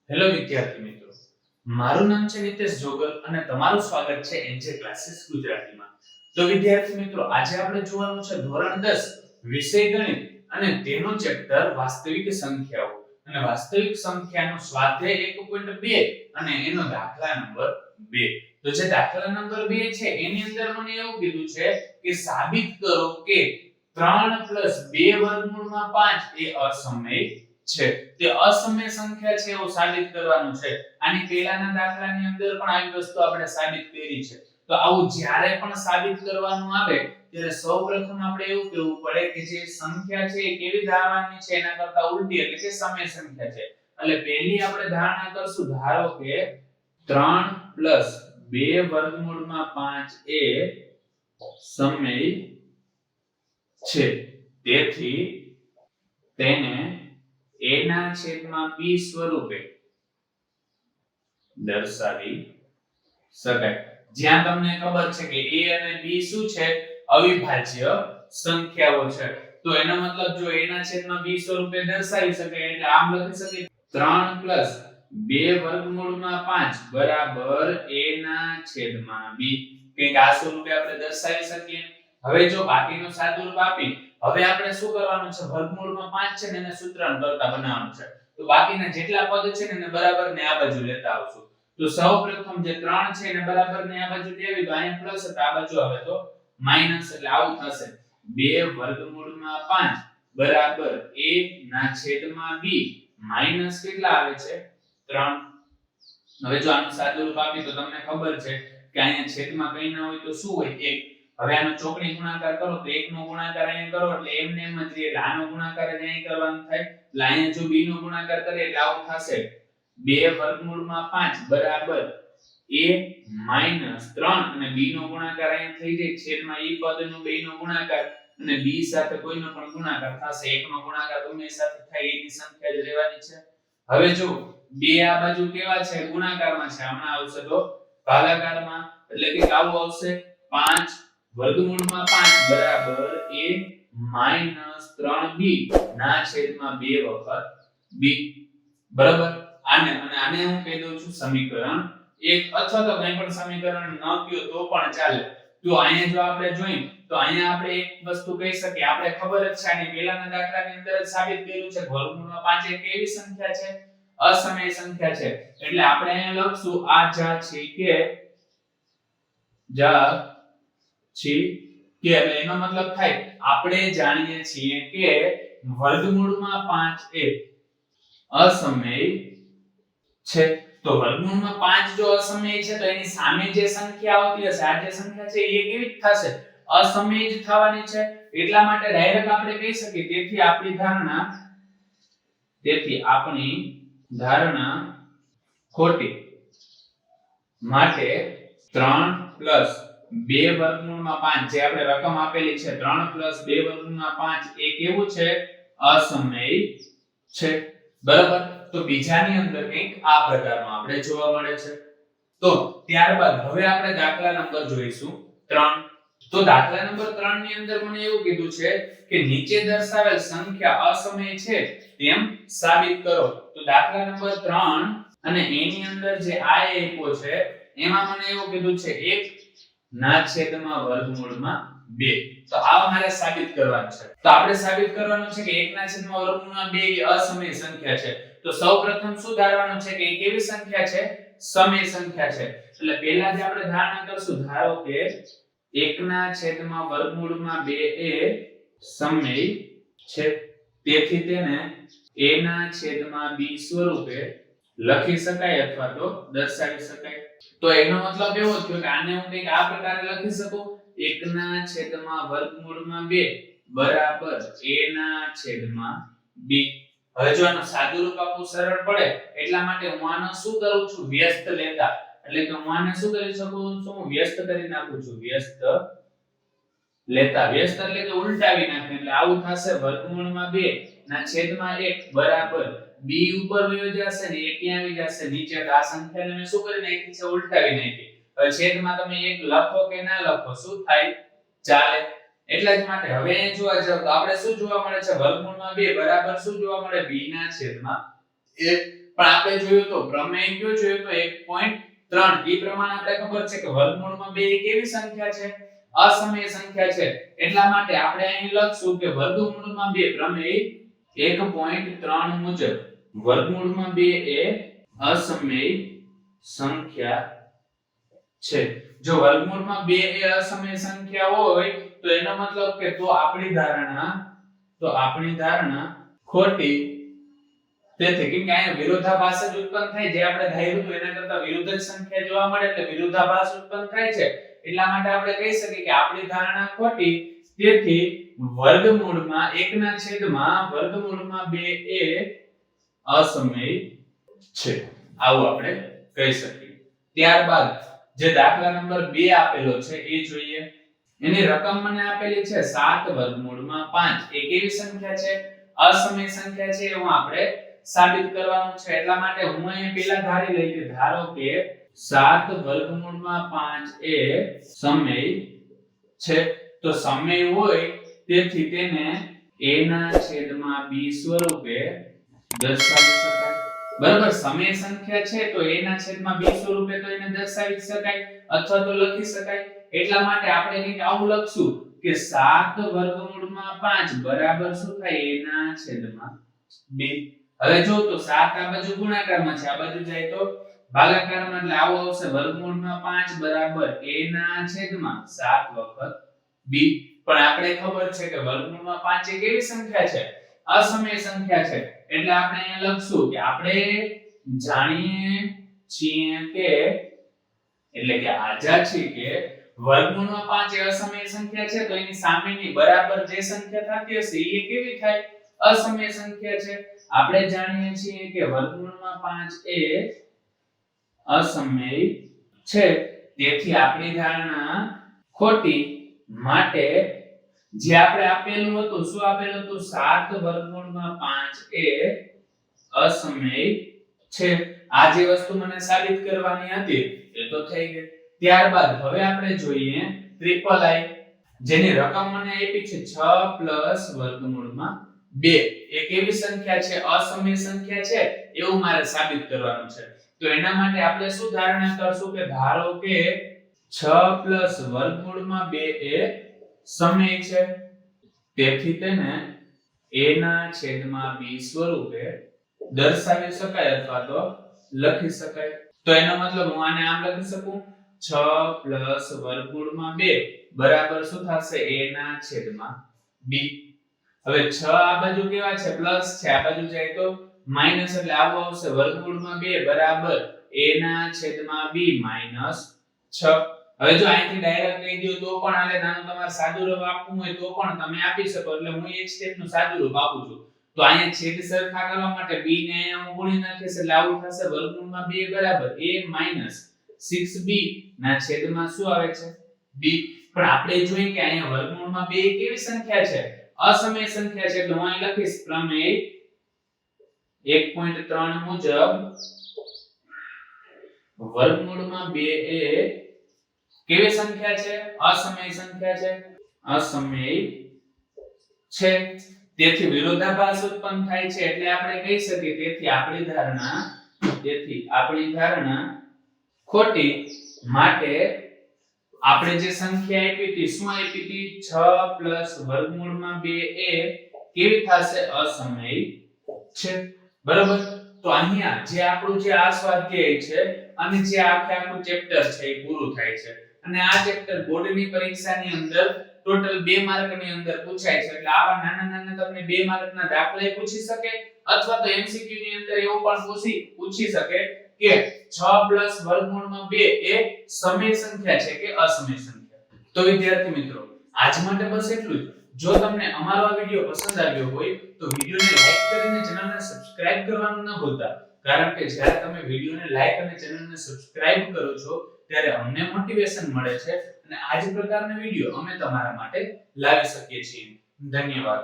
Hello વિદ્યાર્થી મિત્રો, મારું નામ છે નિતેશ જોગલ અને તમારું સ્વાગત છે એનજે ક્લાસીસ ગુજરાતીમાં. તો વિદ્યાર્થી મિત્રો, આજે આપણે જોવાનું છે ધોરણ 10 વિષય ગણિત અને તેનો ચેપ્ટર વાસ્તવિક સંખ્યાઓ. અને વાસ્તવિક સંખ્યાનો સ્વાધ્યાય 1.2 અને એનો દાખલા નંબર 2. તો જે દાખલા નંબર 2 છે એની અંદર મને એવું કીધું છે કે સાબિત કરો કે 3 2 વર્ગમૂળમાં 5 એ અસમય છે. તે અસમય સંખ્યા છે એવું સાબિત કરવાનું છે. આની પહેલાના દાખલાની અંદર પણ આવી વસ્તુ આપણે સાબિત કરી છે. તો આવું જ્યારે પણ સાબિત કરવાનું આવે ત્યારે સૌપ્રથમ આપણે એવું કહેવું પડે કે જે સંખ્યા છે એ કેવી ધારવાની છે એના કરતા ઉલટી, એટલે કે સમય સંખ્યા છે. એટલે પહેલી આપણે ધારણા કરશું, ધારો કે 3 2 વર્ગમૂળમાં 5 એ સમય છે. તેથી તેને a ના છેદમાં b સ્વરૂપે દર્શાવી શકાય. જ્યાં તમને ખબર છે કે a અને b શું છે? અવિભાજ્ય સંખ્યાઓ છે. તો એનો મતલબ જો a ના છેદમાં b સ્વરૂપે દર્શાવી શકાય એટલે આમ લખી શકીએ 3 2 વર્ગમૂળમાં 5 બરાબર a ના છેદમાં b. કે આ સ્વરૂપે આપણે દર્શાવી શકીએ. હવે જો બાકીનો સાદુરૂપ આપી હવે આપણે શું કરવાનું છે? વર્ગમૂળમાં 5 છે ને એને સૂત્રાંત કરતા બનાવવાનું છે. તો બાકીના જેટલા પદ છે ને એને બરાબર ને આ બાજુ લેતા આવશું. તો સૌપ્રથમ જે 3 છે એને બરાબર ને આ બાજુ લેવી, તો અહીંયા પ્લસ એટલે આ બાજુ આવે તો માઈનસ, એટલે આવું થશે 2 વર્ગમૂળમાં 5 બરાબર a ના છેદમાં b માઈનસ કેટલા આવે છે? 3. હવે જો આનું સાદુરૂપ આપી તો તમને ખબર છે કે અહીંયા છેદમાં કંઈ ના હોય તો શું હોય? 1. હવે આનો ચોકડી ગુણાકાર કરો તો 1 નો ગુણાકાર અહીંયા કરો એટલે એમને એમ જ રહે. એટલે આનો ગુણાકાર અહીંયા કરવાનો થાય. એટલે અહીંયા જો b નો ગુણાકાર કરીએ એટલે આવું થશે 2 વર્ગમૂળમાં 5 બરાબર a માઈનસ 3 અને b નો ગુણાકાર અહીંયા થઈ જાય છેદમાં e પદનો 2 નો ગુણાકાર અને b સાથે કોઈનો પણ ગુણાકાર થશે. 1 નો ગુણાકાર ગમે સાથે થાય એની સંખ્યા જ રહેવાની છે. હવે જો 2 આ બાજુ કેવા છે? ગુણાકારમાં છે. હમણાં આવશે તો ભાગાકારમાં, એટલે કે આવું આવશે 5 વર્ગમૂળમાં 5 બરાબર a માઈનસ 3b ના છેદમાં 2 વખત b. બરાબર. આને હું કહી દઉં છું સમીકરણ 1, અથવા તો કંઈ પણ સમીકરણ ન કહ્યો તો પણ ચાલે. તો અહીંયા જો આપણે જોઈએ તો અહીંયા આપણે એક વસ્તુ કહી શકીએ, આપણે ખબર જ છે આની પહેલાના દાખલાની અંદર જ સાબિત કર્યું છે વર્ગમૂળમાં 5 એક એવી સંખ્યા છે, અસમય સંખ્યા છે. એટલે આપણે અહીંયા લખશું આ જા છે કે એટલે એનો મતલબ થાય આપણે જાણીએ છીએ કે વર્ગમૂળમાં 5 એ અસમય છે. તો વર્ગમૂળમાં 5 જો અસમય છે તો એની સામે જે સંખ્યા આવતી હશે, આ જે સંખ્યા છે એ કેવી થશે? અસમય જ થવાની છે. એટલા માટે ડાયરેક્ટ આપણે કહી શકીએ તેથી આપણી ધારણા ખોટી. માટે 3 2 વર્ગમૂળમાં 5 જે આપણે રકમ આપેલી છે 3 2 વર્ગમૂળમાં 5 એ કેવું છે? અસમય છે. બરાબર. તો બીજાની અંદર કંઈક આ પ્રકારનું આપણે જોવા મળે છે. તો ત્યારબાદ હવે આપણે દાખલા નંબર જોઈશું 3. તો દાખલા નંબર 3 ની અંદર મને એવું કીધું છે કે નીચે દર્શાવેલ સંખ્યા અસમય છે તેમ સાબિત કરો. તો દાખલા નંબર 3 અને એની અંદર જે આ આપ્યો છે એમાં મને એવું કીધું છે 1 ના છેદમાં વર્ગમૂળમાં 2. તો આ મારે સાબિત કરવાનું છે. તો આપણે સાબિત કરવાનું છે કે 1 ના છેદમાં વર્ગમૂળમાં 2 એ અસમય સંખ્યા છે. તો સૌપ્રથમ શું ધારવાનું છે કે એ કેવી સંખ્યા છે? સમય સંખ્યા છે. એટલે પહેલા જે આપણે ધારણા કરશું, ધારો કે 1 ના છેદમાં વર્ગમૂળમાં 2 એ સમય છે. તેથી તેને a ના છેદમાં b સ્વરૂપે લખી શકાય અથવા તો દર્શાવી શકાય. તો એનો મતલબ એવો થયો કે આને હું કંઈક આ પ્રકારે લખી શકું 1 ના છેદમાં વર્ગમૂળમાં 2 બરાબર a ના છેદમાં b. હવે જો આનો સાદુરૂપ આપવું સરળ પડે એટલા માટે હું આનો શું કરું છું? વ્યસ્ત લેતા. એટલે કે હું આને શું કરી શકું છું? હું વ્યસ્ત કરી નાખું છું. વ્યસ્ત લેતા. વ્યસ્ત એટલે કે ઉલટાવી નાખે. એટલે આવું થશે વર્ગમૂળમાં 2 ના છેદમાં 1 બરાબર b ઉપર વયો જશે ને 1 ક્યાં આવી જશે? નીચે. તો આ સંખ્યાને મેં શું કરી નાખી છે? ઉલટાવી નાખી. હવે છેદમાં તમે 1 લખો કે ના લખો શું થાય? ચાલે. એટલા જ માટે હવે જોવા જાવ તો આપણે શું જોવા મળે છે? વર્ગમૂળમાં 2 બરાબર શું જોવા મળે? b ના છેદમાં 1. પણ આપણે જોયું તો પ્રમેય કયો જોયું તો 1.3 એ પ્રમાણે આપણે ખબર છે કે વર્ગમૂળમાં 2 એ કેવી સંખ્યા છે અસમય સંખ્યા છે એટલા માટે આપણે અહીં લખશું કે વર્ગમૂળમાં 2 પ્રમેય 1.3 મુજબ વર્ગમૂળમાં 2 એ અસમય સંખ્યા છે જો વર્ગમૂળમાં 2 એ અસમય સંખ્યા હોય તો એનો મતલબ કે તો આપણી ધારણા ખોટી તેથી કેમ કે અહીંયા વિરોધાભાસ જ ઉત્પન્ન થાય જે આપણે ધાર્યું હતું એના કરતા વિરુદ્ધ જ સંખ્યા જોવા મળે એટલે વિરોધાભાસ ઉત્પન્ન થાય છે એટલા માટે આપણે કહી શકીએ કે આપણી ધારણા ખોટી તેથી વર્ગમૂળમાં 2 એ અસમય છે આવું આપણે કહી શકીએ ત્યારબાદ જે દાખલા નંબર 2 આપેલો છે એ જોઈએ એની રકમ મને આપેલી છે 7 વર્ગમૂળમાં 5 એ કેવી સંખ્યા છે અસમય સંખ્યા છે એવું આપણે સાબિત કરવાનું છે એટલા માટે હું અહીં પહેલા ધારી લઈ કે ધારો કે 7 વર્ગમૂળમાં 5 એ સમય છે તો સમય હોય તેથી તેને a ના છેદમાં b સ્વરૂપે દર્શાવી શકાય બરાબર સમય સંખ્યા છે તો a ના છેદમાં b સ્વરૂપે તો એને દર્શાવી શકાય અથવા તો લખી શકાય એટલા માટે આપણે કંઈક આવું લખશું કે 7 વર્ગમૂળમાં 5 બરાબર શું થાય a ના છેદમાં b હવે જો તો 7 આ બાજુ ગુણાકારમાં છે આ બાજુ જાય તો ભાગાકારમાં એટલે આવો આવશે વર્ગમૂળમાં 5 બરાબર a ના છેદમાં 7 વખત b પણ આપણે ખબર છે કે વર્ગમૂળમાં 5 એ કેવી સંખ્યા છે અસમય સંખ્યા છે એટલે આપણે અહીંયા લખશું કે આપણે જાણીએ છીએ કે એટલે કે આજા છે કે વર્ગમૂળમાં 5 એ અસમય સંખ્યા છે તો એની સામેની બરાબર જે સંખ્યા થતી હશે એ કેવી થાય અસમય સંખ્યા છે આપણે જાણીએ છીએ કે વર્ગમૂળમાં 5 એ અસમય છે તેથી આપણી ધારણા ખોટી માટે જે આપણે આપેલું હતું શું આપેલું હતું 7 વર્ગમૂળમાં 5 એ અસમય છે આ જે વસ્તુ મને સાબિત કરવાની હતી એ તો થઈ ગઈ ત્યારબાદ હવે આપણે જોઈએ ટ્રિપલ આઈ જેની રકમ મને આપી છે 6 પ્લસ વર્ગમૂળમાં 2 એ કેવી સંખ્યા છે અસમય સંખ્યા છે એવું મારે સાબિત કરવાનું છે તો એના માટે આપણે શું ધારણા કરશું કે ધારો કે 6 પ્લસ વર્ગમૂળમાં 2 એ સમય છે તેથી તેને a ના છેદમાં b સ્વરૂપે દર્શાવી શકાય અથવા તો લખી શકાય તો એનો મતલબ હું આને આમ લખી શકું 6 પ્લસ વર્ગમૂળમાં 2 બરાબર શું થશે a ના છેદમાં b હવે 6 આ બાજુ કેવા છે પ્લસ છે આ બાજુ જાય તો માઈનસ એટલે આવું આવશે વર્ગમૂળમાં 2 બરાબર a ના છેદમાં b માઈનસ 6 હવે જો અહીંથી ડાયરેક્ટ કહી દઉં તો પણ આલે નાનું તમારે સાદું રૂપ આપવું હોય તો પણ તમે આપી શકો એટલે હું એક સ્ટેપ નું સાદું રૂપ આપું છું તો અહીંયા છેદ સરખા કરવા માટે b ને અહીંયા હું ગુણી નાખીશ એટલે આવું થશે વર્ગમૂળમાં 2 બરાબર a માઈનસ 6b ના છેદમાં શું આવે છે b પણ આપણે જોઈએ કે અહીંયા વર્ગમૂળમાં 2 કેવી સંખ્યા છે અસમય સંખ્યા છે એટલે હું અહીં લખીશ પ્રમેય 1.3 મુજબ વર્ગમૂળમાં 2 એ કેવી સંખ્યા છે અસમય સંખ્યા છે અસમય છે તેથી વિરોધાભાસ ઉત્પન્ન થાય છે એટલે આપણે કહી શકીએ તેથી આપણી ધારણા ખોટી માટે આપણે જે સંખ્યા આપી હતી શું આપી હતી 6 પ્લસ વર્ગમૂળમાં 2 એ કેવી થશે અસમય છે બરાબર તો અહીંયા જે આપણું જે આ સ્વાધ્યાય છે અને જે આખું ચેપ્ટર છે એ પૂરું થાય છે અને આ ચેપ્ટર બોર્ડની પરીક્ષાની અંદર ટોટલ 2 માર્કની અંદર પૂછાય છે એટલે આવા નાના નાના તમને 2 માર્કના દાખલા પૂછી શકે અથવા તો એમસીક્યુ ની અંદર એવું પણ પૂછી શકે કે 6 પ્લસ વર્ગમૂળમાં 2 એ સમય સંખ્યા છે કે અસમય સંખ્યા તો વિદ્યાર્થી મિત્રો આજ માટે બસ એટલું જ જો તમને અમારો આ વિડિયો પસંદ આવ્યો હોય તો વિડિયોને લાઈક કરીને ચેનલને સબસ્ક્રાઇબ કરવાનું ન ભૂલતા કારણ કે જ્યારે તમે વિડિયોને લાઈક અને ચેનલને સબસ્ક્રાઇબ કરો છો ત્યારે અમને મોટિવેશન મળે છે અને આ જ પ્રકારના વિડિયો અમે તમારા માટે લાવી શકીએ છીએ ધન્યવાદ